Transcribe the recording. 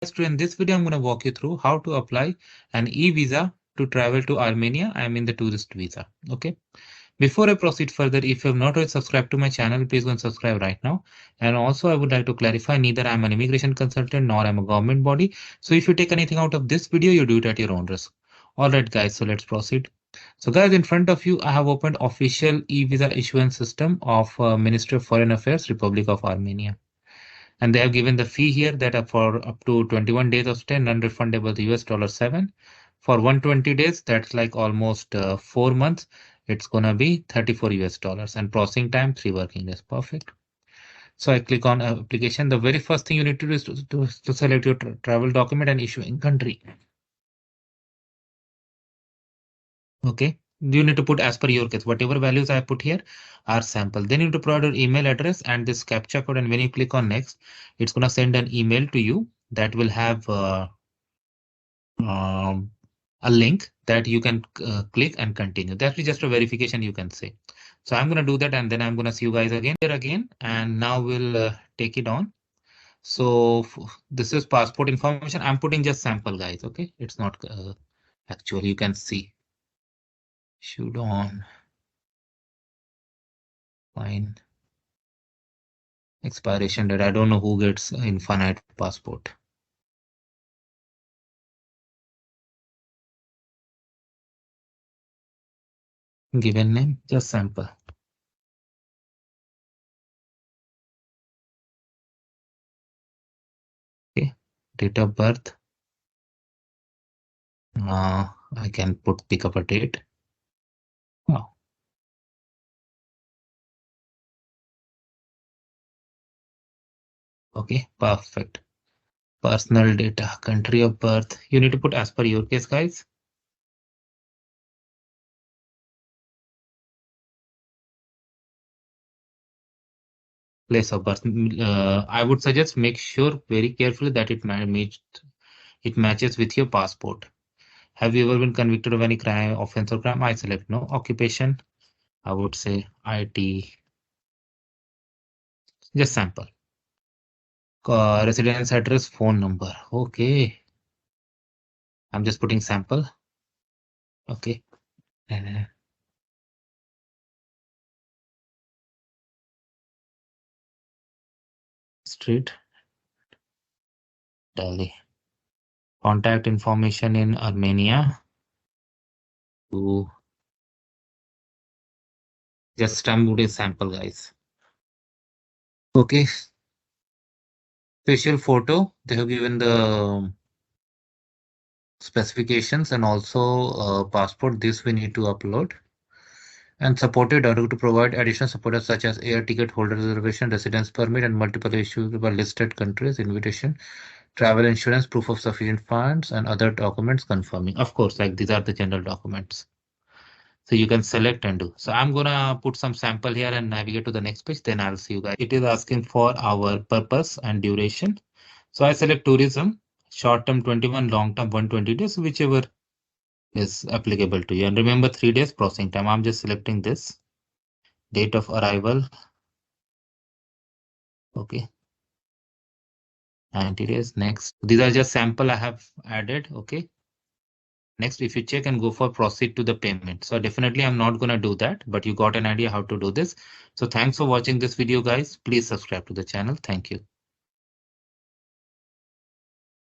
So in this video, I'm going to walk you through how to apply an e-visa to travel to Armenia. I'm in the tourist visa. Okay. Before I proceed further, if you have not already subscribed to my channel, please go and subscribe right now. And also, I would like to clarify, neither I'm an immigration consultant nor I'm a government body. So if you take anything out of this video, you do it at your own risk. All right, guys. So let's proceed. So guys, in front of you, I have opened official e-visa issuance system of Ministry of Foreign Affairs, Republic of Armenia. And they have given the fee here that are for up to 21 days of stay, non-refundable $7. For 120 days, that's like almost 4 months. It's gonna be $34 and processing time 3 working days. Perfect. So I click on application. The very first thing you need to do is to select your travel document and issuing country. Okay. You need to put as per your case. Whatever values I put here are sample. Then you need to provide your email address and this captcha code. And when you click on next, it's gonna send an email to you that will have um, a link that you can click and continue. That's just a verification you can say. So I'm going to do that and then I'm going to see you guys again here again. And now we'll take it on. So this is passport information. I'm putting just sample guys. Okay. It's not actual. You can see. Shoot on. Fine. Expiration date. I don't know who gets infinite passport. Given name, just sample. Okay. Date of birth. I can pick up a date. Oh. Okay, perfect. Personal data, country of birth. You need to put as per your case, guys. Place of birth. I would suggest make sure very carefully that it matches with your passport. Have you ever been convicted of any crime, offense, or crime? I select no. Occupation. I would say IT. Just sample. Residence address, phone number. Okay. I'm just putting sample. Okay. Street. Delhi. Contact information in Armenia. To just I'm putting sample, guys. Okay. Facial photo. They have given the specifications and also passport. This we need to upload. And supported order to provide additional support such as air ticket holder reservation, residence permit, and multiple issues by listed countries, invitation, travel insurance, proof of sufficient funds, and other documents confirming. Of course, like these are the general documents. So you can select and do. So I'm gonna put some sample here and navigate to the next page. Then I'll see you guys. It is asking for our purpose and duration. So I select tourism, short term 21, long term 120 days, whichever is applicable to you. And remember 3 days processing time. I'm just selecting this. Date of arrival. Okay. 90 days. Next. These are just sample I have added. Okay. Next, if you check and go for proceed to the payment. So definitely I'm not going to do that, but you got an idea how to do this. So thanks for watching this video, guys. Please subscribe to the channel. Thank you.